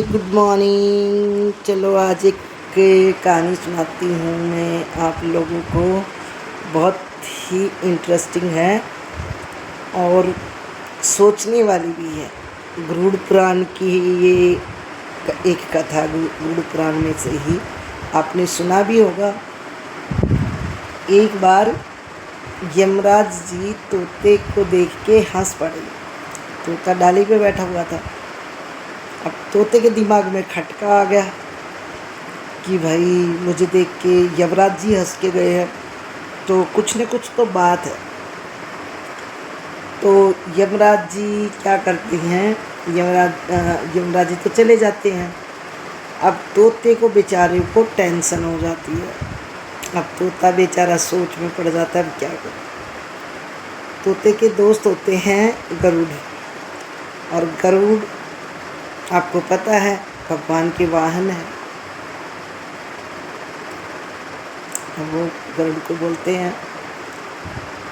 Good morning. चलो आज एक कहानी सुनाती हूँ मैं आप लोगों को। बहुत ही इंटरेस्टिंग है और सोचने वाली भी है। गरुड़ पुराण की ये एक कथा गरुड़ पुराण में से ही आपने सुना भी होगा। एक बार यमराज जी तोते को देख के हंस पड़े। तोता डाली पे बैठा हुआ था। अब तोते के दिमाग में खटका आ गया कि भाई मुझे देख के यमराज जी हंस के गए हैं, तो कुछ न कुछ तो बात है। तो यमराज जी क्या करते हैं, यमराज जी तो चले जाते हैं। अब तोते को बेचारे को टेंशन हो जाती है। अब तोता बेचारा सोच में पड़ जाता है, अब क्या करें। तोते के दोस्त होते हैं गरुड़, और गरुड़ आपको पता है भगवान के वाहन है। वो गरुड़ को बोलते हैं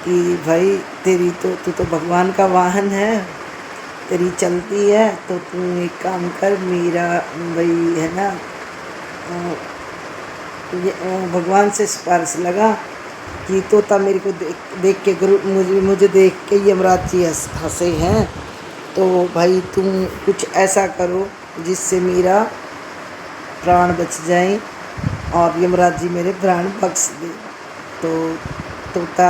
कि भाई तू तो भगवान का वाहन है, तेरी चलती है तो तू एक काम कर, मेरा भाई है ना भगवान से सिफारिश लगा कि तोता मेरे को देख के मुझे देख के यमराज जी हंसे हैं, तो भाई तुम कुछ ऐसा करो जिससे मेरा प्राण बच जाए और यमराज जी मेरे प्राण बख्श दे। तो तोता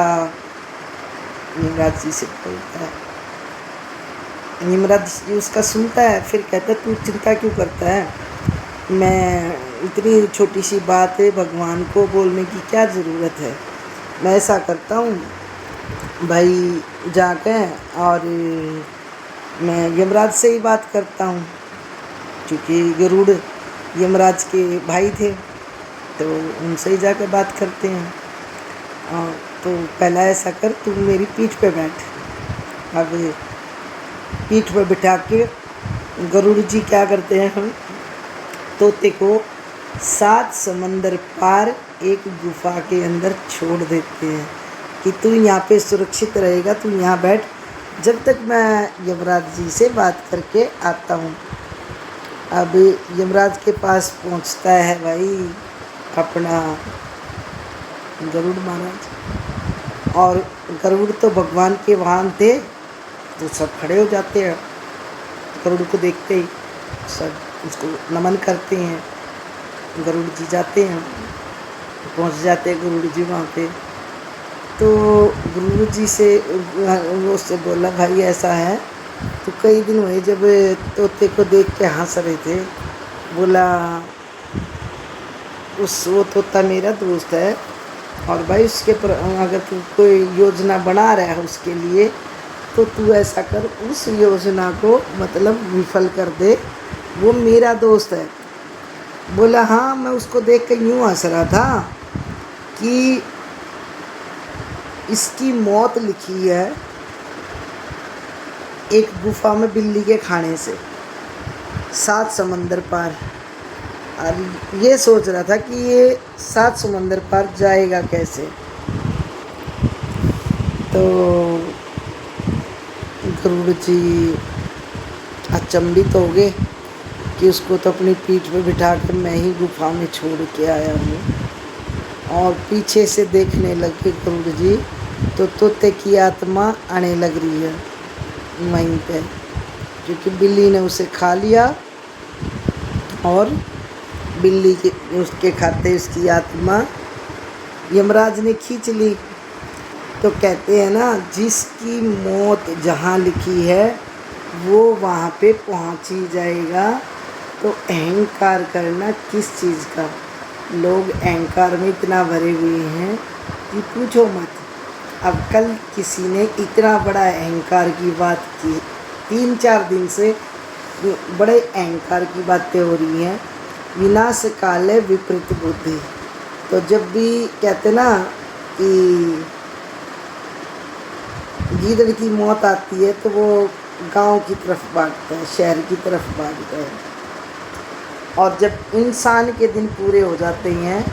यमराज जी से बोलता है, यमराज जी उसका सुनता है, फिर कहता है तू चिंता क्यों करता है, मैं इतनी छोटी सी बात है, भगवान को बोलने की क्या ज़रूरत है। मैं ऐसा करता हूँ भाई, जाकर और मैं यमराज से ही बात करता हूँ, क्योंकि गरुड़ यमराज के भाई थे, तो उनसे ही जाकर बात करते हैं। तो पहला ऐसा कर, तू मेरी पीठ पे बैठ। अब पीठ पे बिठा के गरुड़ जी क्या करते हैं, हम तोते को 7 समंदर पार एक गुफा के अंदर छोड़ देते हैं कि तू यहाँ पे सुरक्षित रहेगा, तू यहाँ बैठ जब तक मैं यमराज जी से बात करके आता हूँ। अब यमराज के पास पहुँचता है भाई अपना गरुड़ महाराज, और गरुड़ तो भगवान के वाहन थे, तो सब खड़े हो जाते हैं। गरुड़ को देखते ही सब उसको नमन करते हैं। गरुड़ जी जाते हैं, पहुँच जाते हैं गरुड़ जी वहाँ पे। तो गुरु जी से वो उससे बोला, भाई ऐसा है, तो कई दिन हुए जब तोते को देख के हंस रहे थे। बोला वो तोता मेरा दोस्त है, और भाई उसके अगर तू कोई योजना बना रहा है उसके लिए, तो तू ऐसा कर, उस योजना को मतलब विफल कर दे, वो मेरा दोस्त है। बोला हाँ, मैं उसको देख कर यूँ हंस रहा था कि इसकी मौत लिखी है एक गुफा में बिल्ली के खाने से, 7 समंदर पार। और ये सोच रहा था कि ये 7 समंदर पार जाएगा कैसे। तो गरुड़ जी अचंभित हो गए कि उसको तो अपनी पीठ पे बिठा कर मैं ही गुफा में छोड़ के आया हूँ, और पीछे से देखने लगे गरुड़ जी, तो तोते की आत्मा आने लग रही है वहीं पे, क्योंकि बिल्ली ने उसे खा लिया, और बिल्ली के उसके खाते उसकी आत्मा यमराज ने खींच ली। तो कहते हैं ना, जिसकी मौत जहाँ लिखी है वो वहाँ पे पहुँच ही जाएगा। तो अहंकार करना किस चीज़ का, लोग अहंकार में इतना भरे हुए हैं कि पूछो मत। अब कल किसी ने इतना बड़ा अहंकार की बात की, 3-4 दिन से बड़े अहंकार की बातें हो रही हैं, विनाश काले विपरीत बुद्धि। तो जब भी कहते ना कि गीदड़ की मौत आती है, तो वो गांव की तरफ भागता है, शहर की तरफ भागता है, और जब इंसान के दिन पूरे हो जाते हैं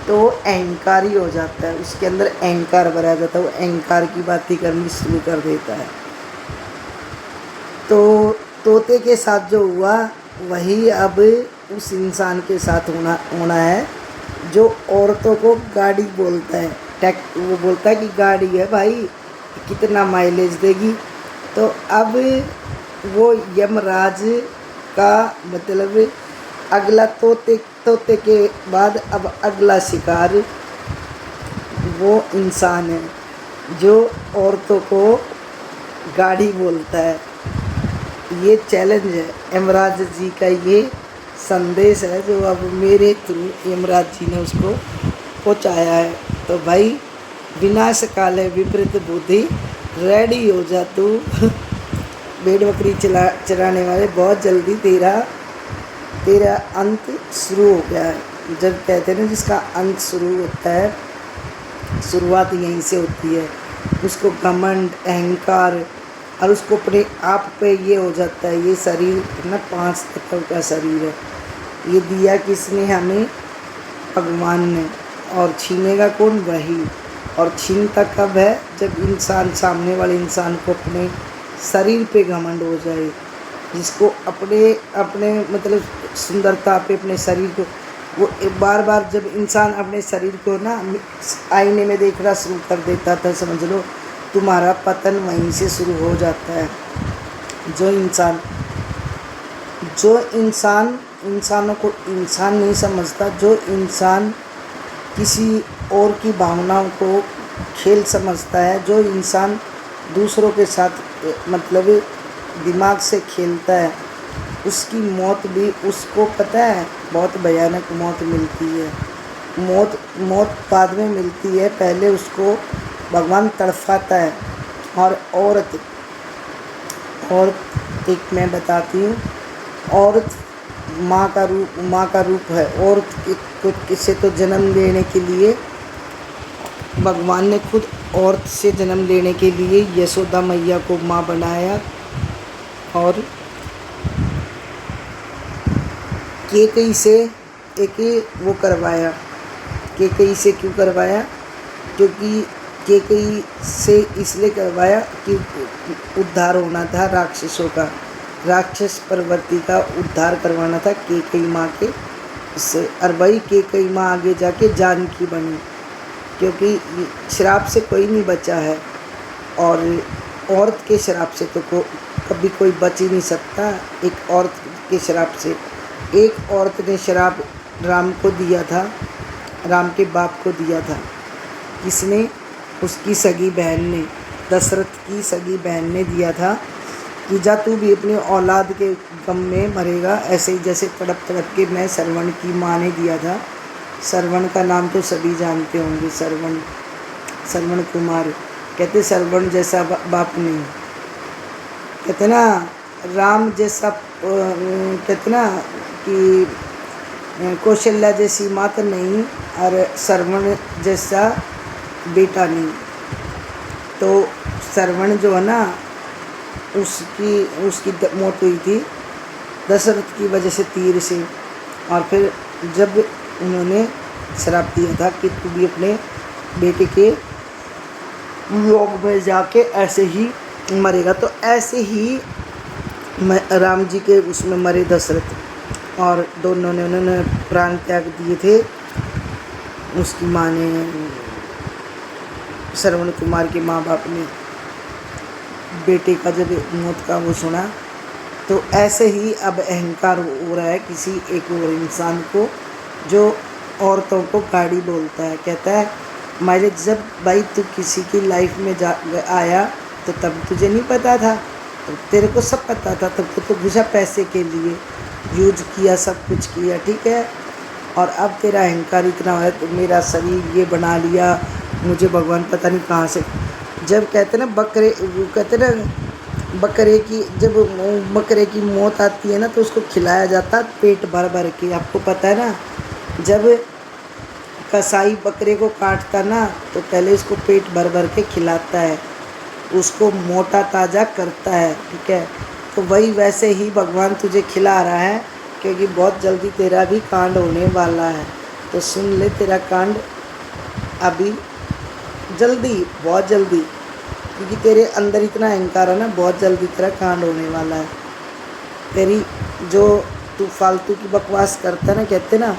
तो वो अहंकारी हो जाता है, उसके अंदर अहंकार भरा जाता है, वो अहंकार की बातें करनी शुरू कर देता है। तो तोते के साथ जो हुआ वही अब उस इंसान के साथ होना होना है जो औरतों को गाड़ी बोलता है। वो बोलता है कि गाड़ी है भाई, कितना माइलेज देगी। तो अब वो यमराज का मतलब अगला तोते तोते के बाद अब अगला शिकार वो इंसान है जो औरतों को गाड़ी बोलता है। ये चैलेंज है, यमराज जी का ये संदेश है जो अब मेरे थ्रू यमराज जी ने उसको पहुँचाया है। तो भाई विनाश काले विपरीत बुद्धि, रेडी हो जा तू भेड़ बकरी चराने वाले, बहुत जल्दी तेरा अंत शुरू हो गया है। जब कहते हैं ना जिसका अंत शुरू होता है, शुरुआत यहीं से होती है। उसको घमंड, अहंकार और उसको अपने आप पे ये हो जाता है। ये शरीर ना 5 तत्व का शरीर है, ये दिया किसने हमें? भगवान ने। और छीनेगा कौन? वही। और छीनता कब है? जब इंसान सामने वाले इंसान को अपने शरीर पे घमंड हो जाए, जिसको अपने मतलब सुंदरता पे, अपने शरीर को वो बार बार जब इंसान अपने शरीर को ना आईने में देखना शुरू कर देता था, समझ लो तुम्हारा पतन वहीं से शुरू हो जाता है। जो इंसान इंसानों को इंसान नहीं समझता, जो इंसान किसी और की भावनाओं को खेल समझता है, जो इंसान दूसरों के साथ मतलब दिमाग से खेलता है, उसकी मौत भी उसको पता है बहुत भयानक मौत मिलती है। मौत बाद में मिलती है, पहले उसको भगवान तड़फाता है। और औरत एक मैं बताती हूँ, औरत माँ का रूप है। औरत किसे तो जन्म लेने के लिए भगवान ने खुद औरत से जन्म लेने के लिए यशोदा मैया को माँ बनाया। और केकई से एक वो करवाया। केकई से क्यों करवाया? क्योंकि केकई से इसलिए करवाया कि उद्धार होना था राक्षसों का, राक्षस प्रवृत्ति का उद्धार करवाना था केकई माँ के से। और वही केकई माँ आगे जाके जानकी बनी, क्योंकि श्राप से कोई नहीं बचा है। और औरत के श्राप से तो कभी कोई बच ही नहीं सकता। एक औरत के श्राप से, एक औरत ने श्राप राम को दिया था, राम के बाप को दिया था। किसने? उसकी सगी बहन ने, दशरथ की सगी बहन ने दिया था कि जा तू भी अपनी औलाद के गम में मरेगा। ऐसे ही जैसे तड़प तड़प के मैं श्रवण की माँ ने दिया था। श्रवण का नाम तो सभी जानते होंगे, श्रवण कुमार। कहते श्रवण जैसा बाप नहीं, कहते ना राम जैसा, कहते ना कि कौशल्या जैसी माता नहीं और श्रवण जैसा बेटा नहीं। तो श्रवण जो है ना, उसकी मौत हुई थी दशरथ की वजह से, तीर से। और फिर जब उन्होंने श्राप दिया था कि तू भी अपने बेटे के योग में जाके ऐसे ही मरेगा, तो ऐसे ही राम जी के उसमें मरे दशरथ। और दोनों ने उन्होंने प्राण त्याग दिए थे। उसकी माँ ने, श्रवण कुमार के माँ बाप ने बेटे का जब मौत का वो सुना, तो ऐसे ही अब अहंकार हो रहा है किसी एक और इंसान को जो औरतों को गाड़ी बोलता है। कहता है मेरे, जब भाई तू किसी की लाइफ में आया तो तब तुझे नहीं पता था, तो तेरे को सब पता था, तब तो घुसा पैसे के लिए, यूज किया, सब कुछ किया, ठीक है। और अब तेरा अहंकार इतना है तो मेरा शरीर ये बना लिया, मुझे भगवान पता नहीं कहाँ से। जब कहते ना बकरे की जब बकरे की मौत आती है ना, तो उसको खिलाया जाता पेट भर भर के। आपको पता है ना, जब कसाई बकरे को काटता ना, तो पहले उसको पेट भर भर के खिलाता है, उसको मोटा ताज़ा करता है, ठीक है। तो वही वैसे ही भगवान तुझे खिला रहा है, क्योंकि बहुत जल्दी तेरा भी कांड होने वाला है। तो सुन ले, तेरा कांड अभी जल्दी, बहुत जल्दी, क्योंकि तेरे अंदर इतना अहंकार है ना, बहुत जल्दी तेरा कांड होने वाला है। तेरी जो तू फालतू की बकवास करता है ना, कहते ना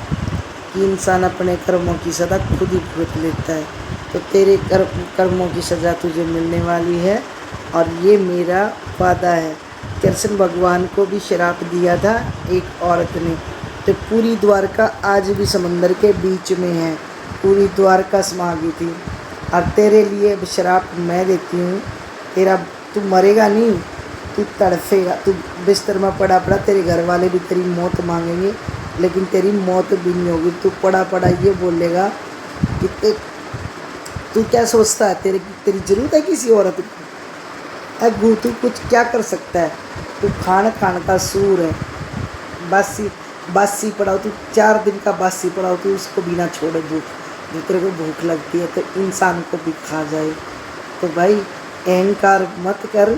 कि इंसान अपने कर्मों की सज़ा खुद ही भुगत लेता है। तो तेरे कर्मों की सज़ा तुझे मिलने वाली है और ये मेरा वादा है। कृष्ण भगवान को भी श्राप दिया था एक औरत ने, तो पूरी द्वारका आज भी समंदर के बीच में है, पूरी द्वारका समा गई थी। और तेरे लिए अब श्राप मैं देती हूँ, तेरा तू मरेगा नहीं, तू तड़फेगा, तू बिस्तर में पड़ा पड़ा, तेरे घर वाले भी तेरी मौत मांगेंगे लेकिन तेरी मौत भी नहीं होगी। तू पड़ा पड़ा ये बोलेगा कि तू क्या सोचता है, तेरी ज़रूरत है किसी औरत को? अगू तू कुछ क्या कर सकता है? तू खान खान का सूर है, बासी पड़ाओ, तू 4 दिन का बासी पड़ाओ, तू उसको भी ना छोड़े। भूख जो तेरे को भूख लगती है तो इंसान को भी खा जाए। तो भाई अहंकार मत कर,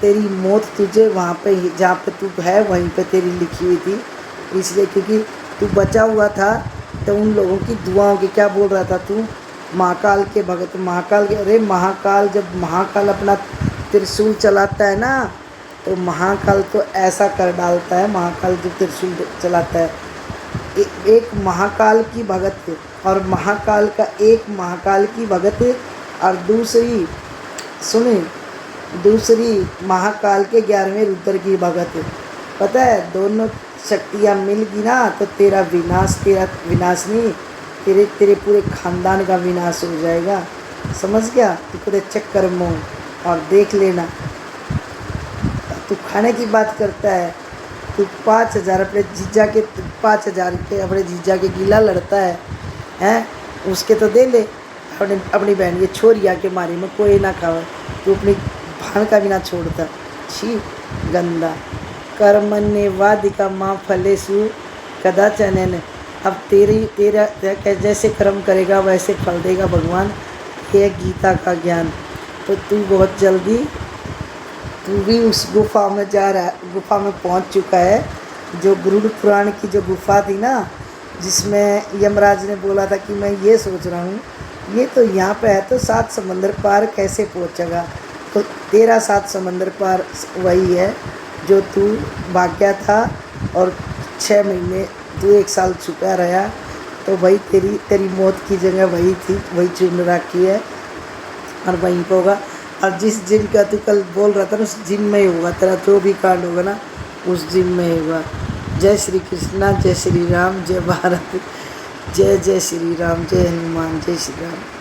तेरी मौत तुझे वहाँ पे जहाँ पे तू है वहीं पे तेरी लिखी हुई थी। इसलिए क्योंकि तू बचा हुआ था, तो उन लोगों की दुआओं की क्या बोल रहा था तू? महाकाल के भगत, महाकाल के, अरे महाकाल, जब महाकाल अपना त्रिशूल चलाता है ना, तो महाकाल तो ऐसा कर डालता है। महाकाल जो त्रिशूल चलाता है, एक महाकाल की भगत और महाकाल का एक महाकाल की भगत और दूसरी सुने, दूसरी महाकाल के 11वें रुद्र की भगत। पता है दोनों शक्तियाँ मिल गई ना तो तेरा विनाश नहीं, तेरे पूरे खानदान का विनाश हो जाएगा। समझ गया? तू खुद चक्कर में और देख लेना। तू खाने की बात करता है, तू 5,000 अपने जीजा के 5,000 के अपने जीजा के गीला लड़ता है, हैं? उसके तो दे ले अपनी बहन, ये छोरिया के मारे में कोई ना खावे, तू अपनी भान का भी ना छोड़ता। छी गंदा। कर्मण्येवाधिका माँ फलेषु कदाचन। अब तेरा जैसे कर्म करेगा वैसे फल देगा भगवान, ये गीता का ज्ञान। तो तू बहुत जल्दी, तू भी उस गुफा में जा रहा है, गुफा में पहुंच चुका है, जो गरुड़ पुराण की जो गुफा थी ना, जिसमें यमराज ने बोला था कि मैं ये सोच रहा हूँ, ये तो यहाँ पे है तो 7 समंदर पार कैसे पहुँचेगा? तो तेरा 7 समंदर पार वही है जो तू भाग गया था और 6 महीने तू 1 साल छुपा रहा। तो वही तेरी मौत की जगह वही थी, वही चुन रखी है और वहीं पे होगा। और जिस जिम का तू कल बोल रहा था ना, उस जिम में ही होगा तेरा जो भी कांड होगा ना, उस जिम में ही होगा। जय श्री कृष्णा, जय श्री राम, जय भारत, जय जय श्री राम, जय हनुमान, जय श्री राम।